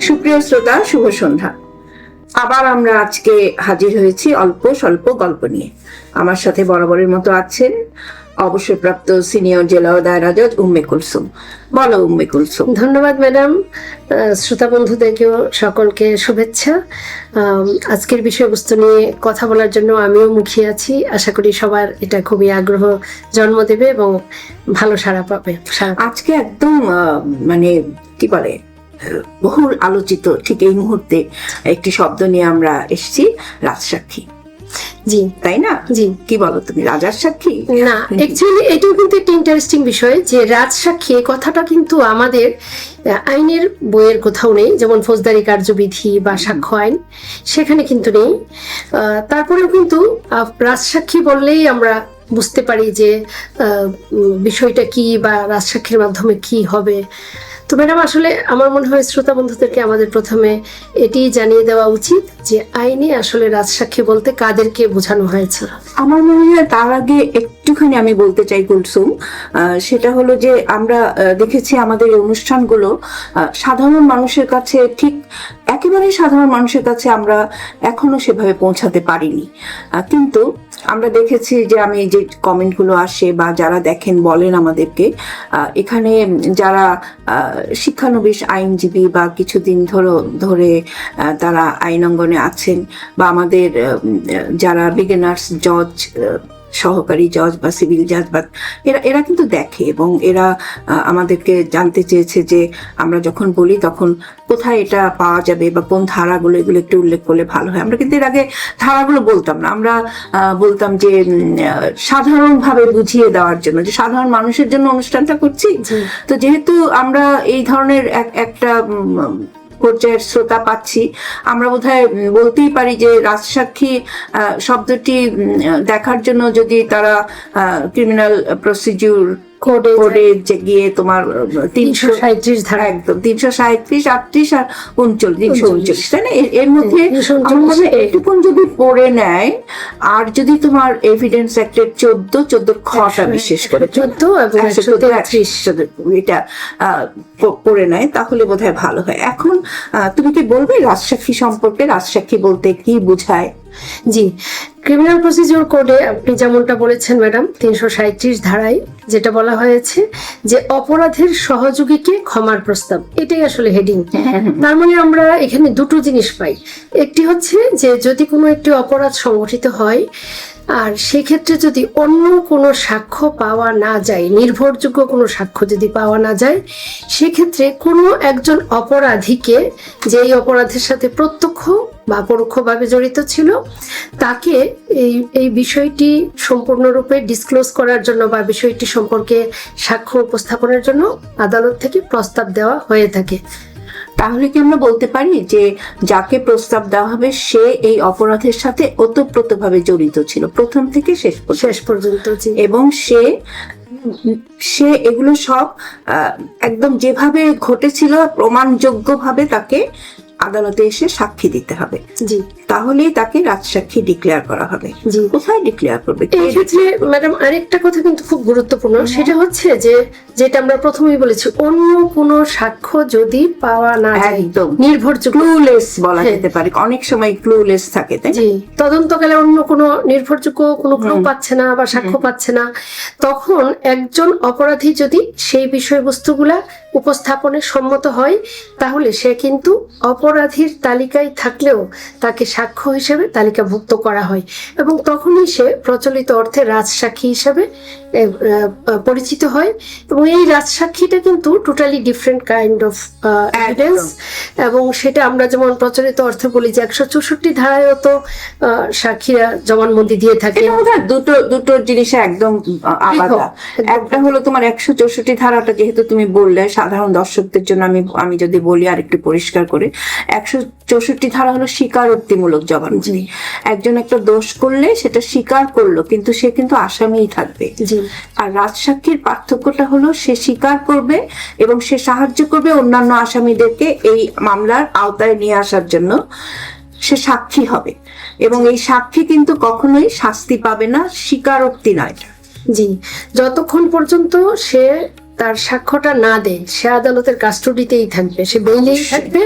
সুপ্রিয় শ্রোতা, শুভ সন্ধ্যা। আবার আমরা আজকে হাজির হয়েছি অল্প স্বল্প গল্প নিয়ে। আমার সাথে বরাবরের মতো আছেন অবসরপ্রাপ্ত সিনিয়র জেলা ও দায়রা জজ উম্মে কুলসুম। বলো উম্মে কুলসুম। ধন্যবাদ ম্যাডাম। শ্রোতা বন্ধুদেরকেও সকলকে শুভেচ্ছা। আজকের বিষয়বস্তু নিয়ে কথা বলার জন্য আমিও মুখিয়ে আছি। আশা করি সবার এটা খুবই আগ্রহ জন্ম দেবে এবং ভালো সাড়া পাবে। আজকে একদম মানে কি বলে বহুল আলোচিত ঠিক এই মুহূর্তে একটি শব্দ নিয়ে আমরা এসেছি, রাজসাক্ষী। জি, তাই না? জি। কি বলো তুমি, রাজার সাক্ষী? না, অ্যাকচুয়ালি এটাও কিন্তু একটা ইন্টারেস্টিং বিষয় যে রাজসাক্ষী কথাটা কিন্তু আমাদের আইনের বইয়ের কোথাও নেই, যেমন ফৌজদারি কার্যবিধি বা সাক্ষ্য আইন সেখানে কিন্তু নেই। তারপরেও কিন্তু রাজসাক্ষী বললেই আমরা বুঝতে পারি যে বিষয়টা কি বা রাজসাক্ষীর মাধ্যমে কি হবে। তো ম্যাডাম, আসলে আমার মনে হয় শ্রোতা বন্ধুদেরকে আমাদের প্রথমে এটি জানিয়ে দেওয়া উচিত যে আইনে আসলে রাজসাক্ষী বলতে কাদেরকে বোঝানো হয়েছে। আমার মনে হয় তার আগে একটুখানি আমি বলতে চাই কুলসুম, সেটা হলো যে আমরা দেখেছি আমাদের এই অনুষ্ঠানগুলো সাধারণ মানুষের কাছে ঠিক একেবারে সাধারণ মানুষের কাছে আমরা এখনো সেভাবে পৌঁছাতে পারিনি। কিন্তু আমরা দেখেছি যে আমি যে কমেন্টগুলো আসে বা যারা দেখেন বলেন আমাদেরকে, এখানে যারা শিক্ষানবিশ আইনজীবী বা কিছুদিন ধরে তারা আইন অঙ্গনে আছেন বা আমাদের যারা বিগিনার্স জজ, সহকারী জজ বা সিভিল জজ বা এরা কিন্তু দেখে এবং এরা আমাদেরকে জানতে চেয়েছে যে আমরা যখন বলি তখন কোথায় এটা পাওয়া যাবে বা কোন ধারাগুলো, এগুলো একটু উল্লেখ করলে ভালো হয়। আমরা কিন্তু এর আগে ধারাগুলো বলতাম না, আমরা বলতাম যে সাধারণভাবে বুঝিয়ে দেওয়ার জন্য যে সাধারণ মানুষের জন্য অনুষ্ঠানটা করছি। তো যেহেতু আমরা এই ধরনের একটা পর্যায়ের শ্রোতা পাচ্ছি, আমরা বোধহয় বলতেই পারি যে রাজসাক্ষী শব্দটি দেখার জন্য যদি তারা ক্রিমিনাল প্রসিডিউর কোডে গিয়ে তোমার 337 ধারা, একদম 337, 38 আর 39, 339, তাই না? এর মধ্যে এটুকুন যদি পড়ে নেয় আর যদি তোমার এভিডেন্স অ্যাক্টের 14 খটা বিশেষ করে 14 এবং 133 এটা পড়ে নেয় তাহলে বোধহয় ভালো হয়। এখন তুমি কি বলবে রাজসাক্ষী সম্পর্কে, রাজসাক্ষী বলতে কি বোঝায়? জি, ক্রিমিনাল প্রসিডিউর কোডে আপনি যেমনটা বলেছেন ম্যাডাম, 337 ধারায় যেটা বলা হয়েছে যে অপরাধের সহযোগীকে ক্ষমার প্রস্তাব, এটাই আসলে হেডিং। তার মানে আমরা এখানে দুটো জিনিস পাই। একটি হচ্ছে যে যদি কোনো একটি অপরাধ সংঘটিত হয় আর সেক্ষেত্রে যদি অন্য কোনো সাক্ষ্য পাওয়া না যায়, নির্ভরযোগ্য কোনো সাক্ষ্য যদি পাওয়া না যায়, সেক্ষেত্রে কোনো একজন অপরাধীকে যে এই অপরাধের সাথে প্রত্যক্ষ বা পরোক্ষভাবে জড়িত ছিল তাকে এই বিষয়টি সম্পূর্ণরূপে ডিসক্লোজ করার জন্য বা বিষয়টি সম্পর্কে সাক্ষ্য উপস্থাপনের জন্য আদালত থেকে প্রস্তাব দেওয়া হয়ে থাকে। তাহলে কি আমরা বলতে পারি যে যাকে প্রস্তাব দেওয়া হবে সে এই অপরাধের সাথে ওতপ্রোতভাবে জড়িত ছিল প্রথম থেকে শেষ পর্যন্ত, এবং সে এগুলো সব একদম যেভাবে ঘটেছিল প্রমাণযোগ্যভাবে তাকে আদালতে এসে সাক্ষী দিতে হবে? জি, তাহলেই তাকে রাজসাক্ষী ডিক্লেয়ার করা হবে। জি, কোথায় ডিক্লেয়ার করবে? এই ক্ষেত্রে ম্যাডাম আরেকটা কথা কিন্তু খুব গুরুত্বপূর্ণ, সেটা হচ্ছে যে যেটা আমরা প্রথমেই বলেছি, অন্য কোনো সাক্ষ্য যদি পাওয়া না যায়, একদম নির্ভরযোগ্য, ক্লুলেস বলা যেতে পারে, অনেক সময় ক্লুলেস থাকে, তাই? জি, তদন্তকালে অন্য কোনো নির্ভরযোগ্য কোনো ক্লু পাচ্ছে না বা সাক্ষ্য পাচ্ছে না, তখন একজন অপরাধী যদি সেই বিষয়বস্তুগুলা উপস্থাপনে সম্মত হয় তাহলে সে কিন্তু অপরাধীর তালিকায় থাকলেও তাকে সাক্ষ্য হিসেবে তালিকাভুক্ত করা হয় এবং তখনই সে প্রচলিত অর্থে রাজসাক্ষী হিসেবে পরিচিত হয়। এবং এই রাজসাক্ষীটা কিন্তু totally different kind of evidence, এবং সেটা আমরা যেমন প্রচলিত অর্থে বলি যে 164 ধারায়ও তো সাক্ষীরা জবানবন্দি দিয়ে থাকে। দুটো জিনিস একদম আলাদা। একটা হলো তোমার 164 ধারাটা, যেহেতু তুমি বললে সাধারণ দর্শকদের জন্য আমি যদি বলি আর একটু পরিষ্কার করে, 164 ধারা হলো স্বীকারোক্তিমূলক জবানবন্দি। একজন একটা দোষ করলে সেটা স্বীকার করলো কিন্তু সে কিন্তু আসামিই থাকবে। আর রাজসাক্ষীর পার্থক্যটা হলো সে স্বীকার করবে এবং সে সাহায্য করবে অন্যান্য আসামিদেরকে এই মামলার আওতায় নিয়ে আসার জন্য। সে সাক্ষী হবে এবং এই সাক্ষী কিন্তু কখনোই শাস্তি পাবে না, স্বীকারোক্তি নয়। জি, যতক্ষণ পর্যন্ত সে তার সাক্ষ্যটা না দেয়, সে আদালতের কাস্টডিতেই থাকবে, সে বেইলেই থাকবে।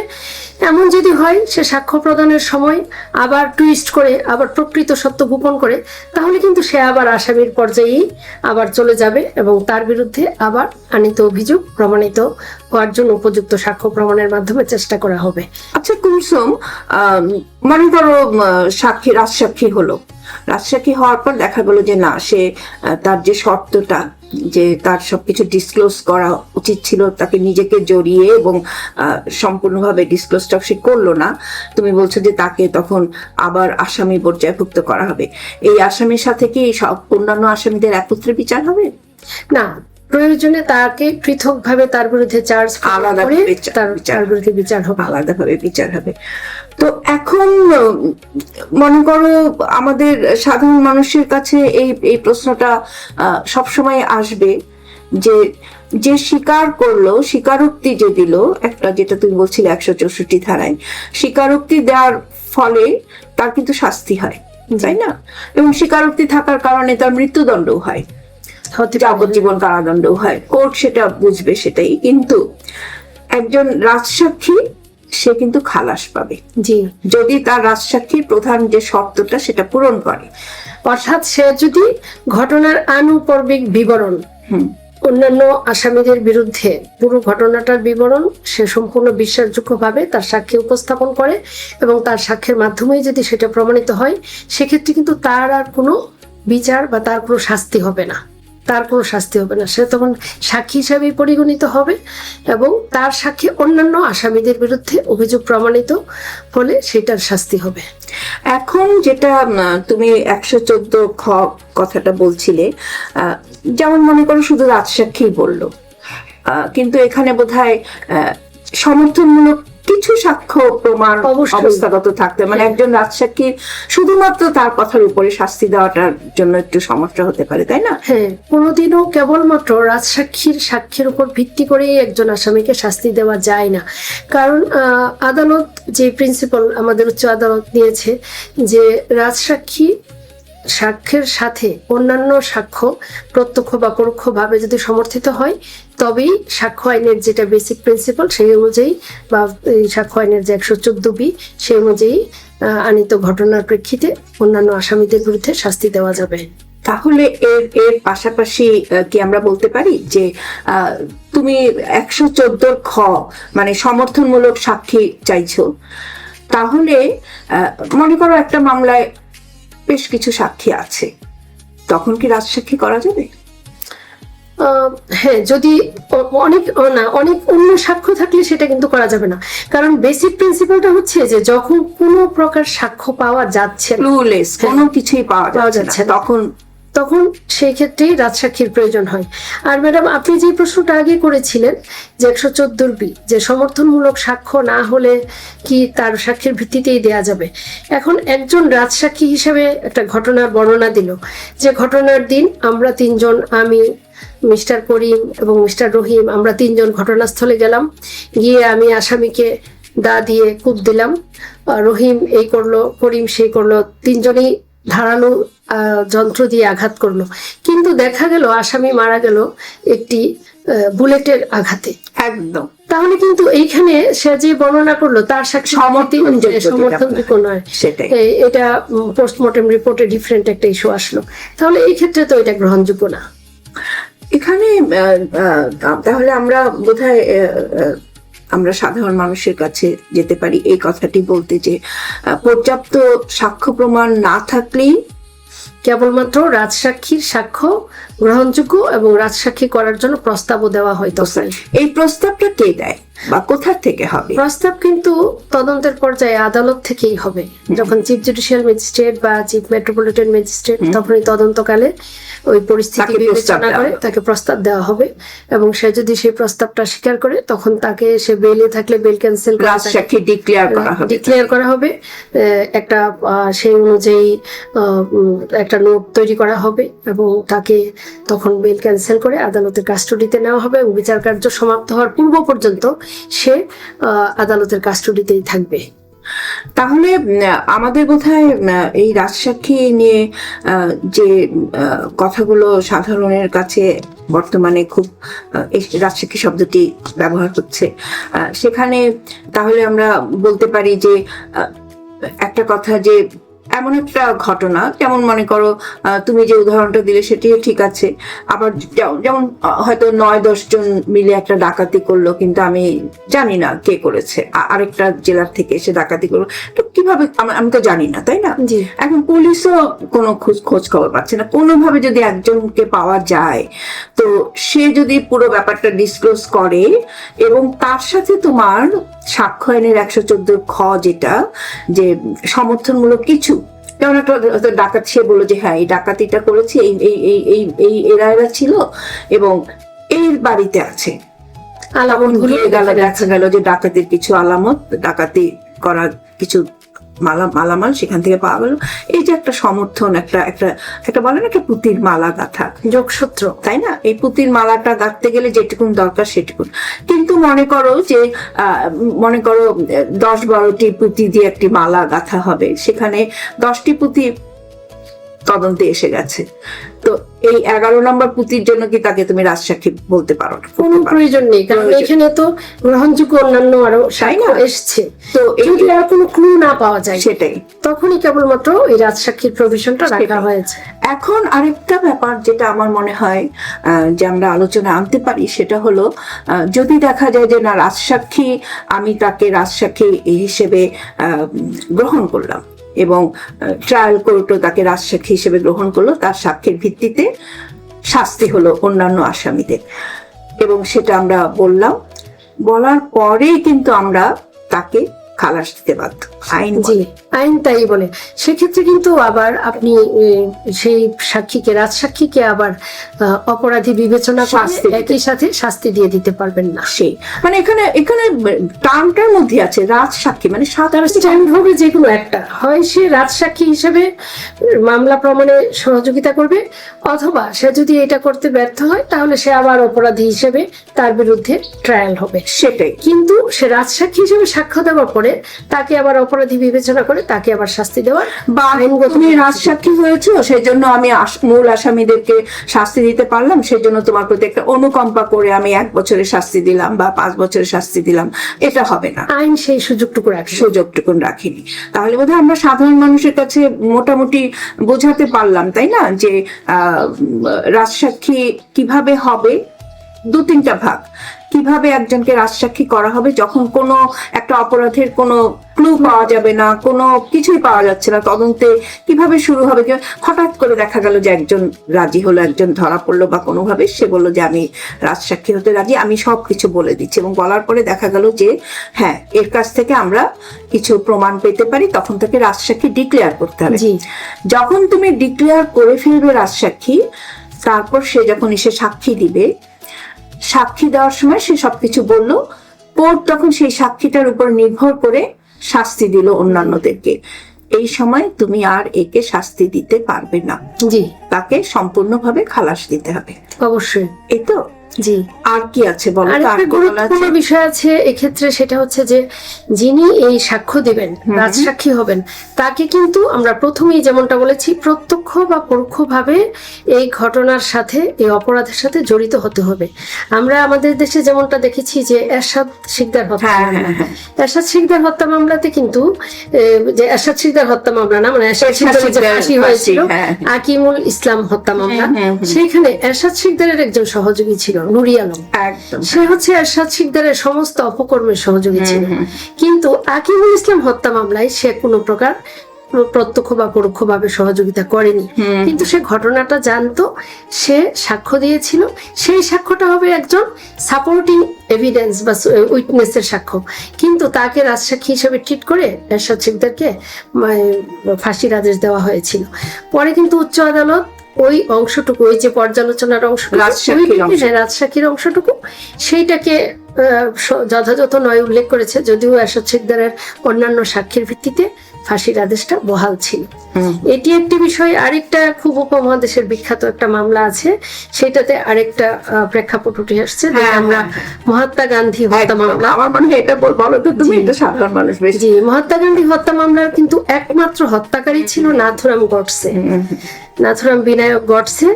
এমন যদি হয় সে সাক্ষ্য প্রদানের সময় আবার টুইস্ট করে, আবার প্রকৃত সত্য গোপন করে, তাহলে কিন্তু সে আবার আসামির পর্যায়েই আবার চলে যাবে এবং তার বিরুদ্ধে আবার আনিত অভিযোগ প্রমাণিত হওয়ার জন্য উপযুক্ত সাক্ষ্য প্রমাণের মাধ্যমে চেষ্টা করা হবে। আচ্ছা কুলসুম, মনে করো রাজসাক্ষী হলো, রাজসাক্ষী হওয়ার পর দেখা গেল যে না, সে তার যে শর্তটা, যে তার সবকিছু ডিসক্লোজ করা উচিত ছিল, তাকে নিজেকে জড়িয়ে এবং সম্পূর্ণভাবে ডিসক্লোজটা সে করলো না। তুমি বলছো যে তাকে তখন আবার আসামি পর্যায়ভুক্ত করা হবে। এই আসামির সাথে কি সব অন্যান্য আসামিদের একত্রে বিচার হবে? না, প্রয়োজনে তাকে পৃথকভাবে তার বিরুদ্ধে চার্জ আলাদাভাবে তার বিরুদ্ধে বিচার হবে, আলাদাভাবে বিচার হবে। তো এখন মনে করো আমাদের সাধারণ মানুষের কাছে এই প্রশ্নটা সবসময় আসবে যে যে স্বীকার করলো, স্বীকারোক্তি যে দিল, একটা যেটা তুমি বলছিলে 164 ধারায় স্বীকারোক্তি দেওয়ার ফলে তার কিন্তু শাস্তি হয়, তাই না? এবং স্বীকারোক্তি থাকার কারণে তার মৃত্যুদণ্ডও হয়, যাবজ্জীবন কারাদণ্ড হয়, কোর্ট সেটা বুঝবে সেটাই। কিন্তু একজন রাজসাক্ষী সে কিন্তু খালাস পাবে জি, যদি তার রাজসাক্ষীর প্রধান যে শর্তটা সেটা পূরণ করে। অর্থাৎ সে যদি ঘটনার আনুপর্বিক বিবরণ অন্যান্য আসামিদের বিরুদ্ধে পুরো ঘটনাটার বিবরণ সে সম্পূর্ণ বিশ্বাসযোগ্যভাবে তার সাক্ষী উপস্থাপন করে এবং তার সাক্ষ্যের মাধ্যমেই যদি সেটা প্রমাণিত হয়, সেক্ষেত্রে কিন্তু তার আর কোনো বিচার বা তার কোনো শাস্তি হবে না, তার কোনো শাস্তি হবে না। সে তখন সাক্ষী হিসাবে পরিগণিত হবে এবং তার সাক্ষী অন্যান্য আসামিদের বিরুদ্ধে অভিযোগ প্রমাণিত হলে সেটার শাস্তি হবে। এখন যেটা তুমি 114 খ কথাটা বলছিলে, যেমন মনে করো শুধু রাজসাক্ষী বললো, কিন্তু এখানে বোধহয় সমর্থনমূলক কিছু সাক্ষ্য প্রমাণ অবস্থাগত থাকতে, মানে একজন রাজসাক্ষী শুধুমাত্র তার কথার উপরে শাস্তি দেওয়াটার জন্য একটু সমস্যা হতে পারে, তাই না? হ্যাঁ, কোনোদিনও কেবলমাত্র রাজসাক্ষীর সাক্ষ্যের উপর ভিত্তি করেই একজন আসামিকে শাস্তি দেওয়া যায় না। কারণ আদালত যে প্রিন্সিপাল আমাদের উচ্চ আদালত নিয়েছে যে রাজসাক্ষী সাক্ষ্যের সাথে অন্যান্য সাক্ষ্য প্রত্যক্ষ বা পরোক্ষভাবে যদি সমর্থিত হয়, তবেই সাক্ষ্য আইনের যেটা বেসিক প্রিন্সিপাল সেই অনুযায়ী বা এই সাক্ষ্য আইনের যে 114B সেই অনুযায়ী আনিত ঘটনার প্রেক্ষিতে অন্যান্য আসামিদের বিরুদ্ধে শাস্তি দেওয়া যাবে। তাহলে এর পাশাপাশি কি আমরা বলতে পারি যে তুমি 114 খ মানে সমর্থনমূলক সাক্ষী চাইছো, তাহলে মনে করো একটা মামলায় বেশ কিছু সাক্ষী আছে, তখন কি রাজসাক্ষী করা যাবে? হ্যাঁ, যদি অনেক অন্য সাক্ষ্য থাকলে সেটা কিন্তু করা যাবে না। কারণ বেসিক প্রিন্সিপালটা হচ্ছে যে যখন কোনো প্রকার সাক্ষ্য পাওয়া যাচ্ছে না, কোনো কিছুই পাওয়া যাচ্ছে না, তখন সেই ক্ষেত্রেই রাজসাক্ষীর প্রয়োজন হয়। আর ম্যাডাম, আপনি যে প্রশ্নটা আগে করেছিলেন যে 114B যে সমর্থনমূলক সাক্ষ্য না হলে কি তার সাক্ষীর ভিত্তিতেই দেয়া যাবে। এখন একজন রাজসাক্ষী হিসেবে একটা ঘটনার বর্ণনা দিল যে ঘটনার দিন আমরা তিনজন, আমি, মিস্টার করিম এবং মিস্টার রহিম, আমরা তিনজন ঘটনাস্থলে গেলাম, গিয়ে আমি আসামিকে দা দিয়ে কূপ দিলাম, রহিম এই করলো, করিম সেই করলো, তিনজনই ধারালো যন্ত্র দিয়ে আঘাত করলো, কিন্তু দেখা গেল আসামি মারা গেল একটি বুলেটের আঘাতে। একদম। তাহলে কিন্তু এইখানে সে যে বর্ণনা করলো তার সাক্ষী সমর্থনযোগ্য নয়, এটা পোস্টমর্টেম রিপোর্টে ডিফারেন্ট একটা ইস্যু আসলো, তাহলে এই ক্ষেত্রে তো এটা গ্রহণযোগ্য না। এখানে তাহলে আমরা বোধহয় আমরা সাধারণ মানুষের কাছে যেতে পারি এই কথাটি বলতে যে পর্যাপ্ত সাক্ষ্য প্রমাণ না থাকলেই কেবলমাত্র রাজসাক্ষীর সাক্ষ্য গ্রহণযোগ্য এবং রাজসাক্ষী করার জন্য প্রস্তাবও দেওয়া হয়। এই প্রস্তাবটা কে দেয় বা কোথা থেকে হবে? প্রস্তাব কিন্তু তদন্তের পর্যায়ে আদালত থেকেই হবে। যখন চিফ জুডিশিয়াল ম্যাজিস্ট্রেট বা চিফ মেট্রোপলিটন ম্যাজিস্ট্রেট তখনই তদন্তকালে ওই পরিস্থিতি বিবেচনা করে তাকে প্রস্তাব দেওয়া হবে এবং সে যদি সেই প্রস্তাবটা স্বীকার করে তখন তাকে, সে বেলে থাকলে বেল ক্যান্সেল ডিক্লেয়ার করা হবে, একটা সেই অনুযায়ী একটা নোট তৈরি করা হবে এবং তাকে তখন বেল ক্যান্সেল করে আদালতের কাস্টডিতে নেওয়া হবে এবং বিচার কার্য সমাপ্ত হওয়ার পূর্ব পর্যন্ত সে আদালতের কাস্টডিতেই থাকবে। তাহলে আমাদের বোধহয় এই রাজসাক্ষী নিয়ে যে কথাগুলো সাধারণের কাছে বর্তমানে খুব এই রাজসাক্ষী শব্দটি ব্যবহার হচ্ছে, সেখানে তাহলে আমরা বলতে পারি যে একটা কথা যে এমন একটা ঘটনা, যেমন মনে করো তুমি যে উদাহরণটা দিলে সেটিও ঠিক আছে, আবার যেমন হয়তো 9-10 জন মিলে একটা ডাকাতি করলো, কিন্তু আমি জানি না কে করেছে, আরেকটা জেলার থেকে এসে ডাকাতি করলো, তো কিভাবে আমি তো জানি না, তাই না? এখন পুলিশও কোনো খোঁজ খবর পাচ্ছে না। কোনোভাবে যদি একজনকে পাওয়া যায়, তো সে যদি পুরো ব্যাপারটা ডিসক্লোজ করে এবং তার সাথে তোমার সাক্ষ্য আইনের 114 খ যেটা, যে সমর্থনমূলক কিছু, যেমন একটা ডাকাত, সে বললো যে হ্যাঁ এই ডাকাতিটা করেছে, এই এই এই এই এই এরা ছিল এবং এর বাড়িতে আছে, আলামত দেখা গেল যে ডাকাতির কিছু আলামত, ডাকাতি করার কিছু মালামাল সেখান থেকে পাওয়া গেল। এই যে একটা সমর্থন, একটা বলে না, একটা পুঁতির মালা গাঁথা, যোগসূত্র, তাই না? এই পুঁতির মালাটা গাঁথতে গেলে যেটুকুন দরকার সেটুকুন। কিন্তু মনে করো 10-12টি পুঁতি দিয়ে একটি মালা গাঁথা হবে, সেখানে 10টি পুঁতি তদন্তে এসে গেছে, তো এই 11 নম্বর পুঁতির জন্য কি তাকে তুমি রাজসাক্ষী বলতে পারো না? কোনো প্রয়োজন নেই, কারণ এখানে তো গ্রহণযোগ্য অন্যান্য আরো সাক্ষ্য এসছে। তো যদি আর কোনো ক্লু না পাওয়া যায়, সেটাই তখনই কেবলমাত্র এই রাজসাক্ষীর প্রভিশনটা রাখা হয়েছে। এখন আরেকটা ব্যাপার যেটা আমার মনে হয় যে আমরা আলোচনা আনতে পারি, সেটা হলো যদি দেখা যায় যে না, রাজসাক্ষী, আমি তাকে রাজসাক্ষী হিসেবে গ্রহণ করলাম এবং ট্রায়াল কোর্টও তাকে রাজসাক্ষী হিসেবে গ্রহণ করলো, তার সাক্ষ্যের ভিত্তিতে শাস্তি হলো অন্যান্য আসামিদের, এবং সেটা আমরা বলার পরেই কিন্তু আমরা তাকে খালাস দিতে বাধ্য। আইন তাই বলে। সেক্ষেত্রে কিন্তু আবার আপনি সেই রাজসাক্ষীকে আবার অপরাধী বিবেচনা করে একই সাথে শাস্তি দিয়ে দিতে পারবেন না। সেই মানে এখানে টার্মটার মধ্যে আছে রাজসাক্ষী, মানে তার স্ট্যান্ড হবে যে কোনো একটা, হয় সে রাজসাক্ষী হিসেবে মামলা প্রমাণে সহযোগিতা করবে, অথবা সে যদি এটা করতে ব্যর্থ হয় তাহলে সে আবার অপরাধী হিসেবে তার বিরুদ্ধে ট্রায়াল হবে। সেটাই। কিন্তু সে রাজসাক্ষী হিসেবে সাক্ষ্য দেওয়ার পরে তাকে আবার অপরাধী বিবেচনা করে তাকে আবার শাস্তি দেওয়ার, বা তুমি রাজসাক্ষী হয়েছো সেই জন্য আমি মূল আসামিদেরকে শাস্তি দিতে পারলাম, সেই জন্য তোমার প্রতি একটা অনুকম্পা করে আমি 1 বছরের শাস্তি দিলাম বা 5 বছরের শাস্তি দিলাম, এটা হবে না। আইন সেই সুযোগটুকু রাখিনি। তাহলে বোধহয় আমরা সাধারণ মানুষের কাছে মোটামুটি বোঝাতে পারলাম, তাই না, যে রাজসাক্ষী কিভাবে হবে। 2-3টা ভাগ, কিভাবে একজনকে রাজসাক্ষী করা হবে যখন কোনো একটা অপরাধের কোনো ক্লু পাওয়া যাবে না, কোনো কিছুই পাওয়া যাচ্ছে না, তদন্তে কিভাবে শুরু হবে, হঠাৎ করে দেখা গেল যে একজন রাজি হলো, একজন ধরা পড়লো বা কোনোভাবে সে বললো যে আমি রাজসাক্ষী হতে রাজি, আমি সবকিছু বলে দিচ্ছি, এবং বলার পরে দেখা গেল যে হ্যাঁ এর কাছ থেকে আমরা কিছু প্রমাণ পেতে পারি, তখন তাকে রাজসাক্ষী ডিক্লেয়ার করতে হবে। যখন তুমি ডিক্লেয়ার করে ফেলবে রাজসাক্ষী, তারপর সে যখন এসে সাক্ষী দিবে, সাক্ষী দেওয়ার সময় সে সবকিছু বললো, কোর্ট তখন সেই সাক্ষীটার উপর নির্ভর করে শাস্তি দিল অন্যান্যদেরকে। এই সময় তুমি আর একে শাস্তি দিতে পারবে না, তাকে সম্পূর্ণভাবে খালাস দিতে হবে। অবশ্যই। এই তো। আর কি আছে বলো? আরেকটা গুরুত্বপূর্ণ বিষয় আছে এক্ষেত্রে, সেটা হচ্ছে যে যিনি এই সাক্ষ্য দিবেন, রাজসাক্ষী হবেন, তাকে কিন্তু আমরা প্রথমেই যেমনটা বলেছি, প্রত্যক্ষ বা পরোক্ষভাবে এই ঘটনার সাথে, এই অপরাধের সাথে জড়িত হতে হবে। আমরা আমাদের দেশে যেমনটা দেখেছি যে এরশাদ শিকদার হত্যা মামলা, এরশাদ শিকদার হত্যা মামলাতে কিন্তু যে এরশাদ শিকদার হত্যা মামলা না, মানে এরশাদ শিকদারের যে ফাঁসি হয়েছিল আকিমুল ইসলাম হত্যা মামলা, সেখানে এরশাদ শিকদারের একজন সহযোগী ছিল নুরি আলম। সে হচ্ছে এরশাদ শিকদারের সমস্ত অপকর্মের সহযোগী ছিল, কিন্তু আকিমুল ইসলাম হত্যা মামলায় সে কোনো প্রকার প্রত্যক্ষ বা পরোক্ষভাবে সহযোগিতা করেনি, কিন্তু সে ঘটনাটা জানতো, সে সাক্ষ্য দিয়েছিল। সেই সাক্ষ্যটা হবে একজন সাপোর্টিং এভিডেন্স বা উইটনেসের সাক্ষ্য, কিন্তু তাকে রাজসাক্ষী হিসেবে ট্রিট করে এরশাদ শিকদারকে ফাঁসির আদেশ দেওয়া হয়েছিল। পরে কিন্তু উচ্চ আদালত ওই অংশটুকু, ওই যে পর্যালোচনার অংশ, রাজসাক্ষীর অংশটুকু, সেইটাকে যথাযথ নয় উল্লেখ করেছে, যদিও এরশাদ শিকদারের অন্যান্য সাক্ষীর ভিত্তিতে ফাঁসির আদেশটা বহাল ছিল। এটি একটি বিষয়। আরেকটা খুব উপমহাদেশের বিখ্যাত একটা মামলা আছে, সেটাতে আরেকটা প্রেক্ষাপট উঠে আসছে, যে আমরা মহাত্মা গান্ধী হত্যা মামলা। আমার মনে হয় এটা বলো তো তুমি, এটা সাধারণ মানুষ বেশি। জি, মহাত্মা গান্ধী হত্যা মামলার কিন্তু একমাত্র হত্যাকারী ছিল নাথুরাম গডসে। নাথুরাম বিনায়ক গডসে,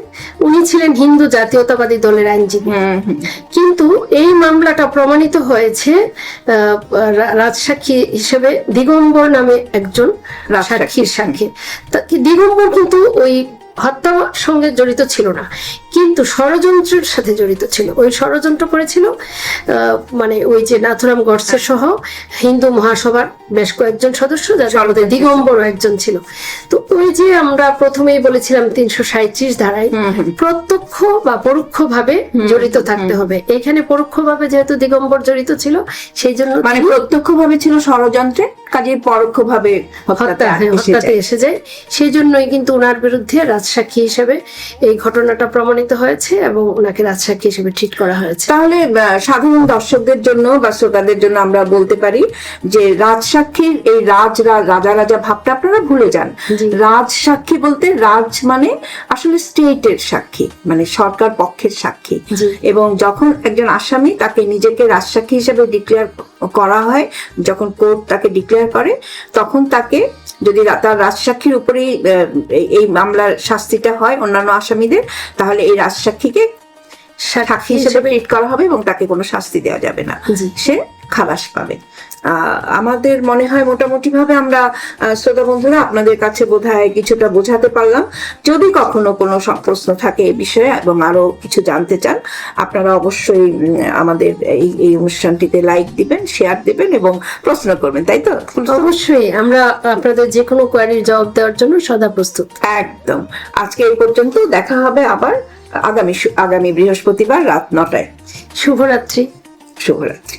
উনি ছিলেন হিন্দু জাতীয়তাবাদী দলের আইনজীবী। কিন্তু এই মামলাটা প্রমাণিত হয়েছে রাজসাক্ষী হিসেবে দিগম্বর নামে একজন সাক্ষীর সাক্ষী। দিগম্বর কিন্তু ওই হত্যার সঙ্গে জড়িত ছিল না, কিন্তু ষড়যন্ত্রের সাথে জড়িত ছিল। ওই ষড়যন্ত্র করেছিল মানে ওই যে নাথুরাম গডসে সহ হিন্দু মহাসভার বেশ কয়েকজন সদস্য, যার মধ্যে দিগম্বরও একজন ছিল। তো ওই যে আমরা প্রথমেই বলেছিলাম 337 ধারায় প্রত্যক্ষ বা পরোক্ষ ভাবে জড়িত থাকতে হবে। এখানে পরোক্ষ ভাবে যেহেতু দিগম্বর জড়িত ছিল, সেই জন্য মানে প্রত্যক্ষ ভাবে ছিল ষড়যন্ত্রে, কাজে পরোক্ষ ভাবে হত্যাতে এসে যায়। সেই জন্যই কিন্তু ওনার বিরুদ্ধে রাজসাক্ষী হিসেবে এই ঘটনাটা প্রমাণিত হয়েছে এবং ওনাকে রাজসাক্ষী হিসেবে ট্রিট করা হয়েছে। তাহলে সাধারণ দর্শকদের জন্য বা শ্রোতাদের জন্য আমরা বলতে পারি যে রাজসাক্ষীর এই রাজা রাজা ভাবটা আপনারা ভুলে যান। রাজসাক্ষী বলতে রাজ মানে আসলে স্টেটের সাক্ষী, মানে সরকার পক্ষের সাক্ষী। এবং যখন একজন আসামি তাকে নিজেকে রাজসাক্ষী হিসেবে ডিক্লেয়ার করা হয়, যখন কোর্ট তাকে ডিক্লেয়ার করে, তখন তাকে যদি তার রাজসাক্ষীর উপরেই এই মামলার শাস্তিটা হয় অন্যান্য আসামিদের, তাহলে এই রাজসাক্ষীকে সাক্ষী হিসেবে ট্রিট করা হবে এবং তাকে কোনো শাস্তি দেওয়া যাবে না, সে খালাস পাবে। আমাদের মনে হয় মোটামুটি ভাবে আমরা শ্রোতা বন্ধুরা আপনাদের কাছে বোধহয় কিছুটা বোঝাতে পারলাম। যদি কখনো কোনো প্রশ্ন থাকে এই বিষয়ে এবং আরো কিছু জানতে চান, আপনারা অবশ্যই আমাদের এই অনুষ্ঠানটিতে লাইক দিবেন, শেয়ার দিবেন এবং প্রশ্ন করবেন, তাই তো? অবশ্যই, আমরা আপনাদের যে কোনো কোয়ারির জবাব দেওয়ার জন্য সদা প্রস্তুত। একদম। আজকে এই পর্যন্ত, দেখা হবে আবার আগামী বৃহস্পতিবার রাত 9টায়। শুভরাত্রি। শুভরাত্রি।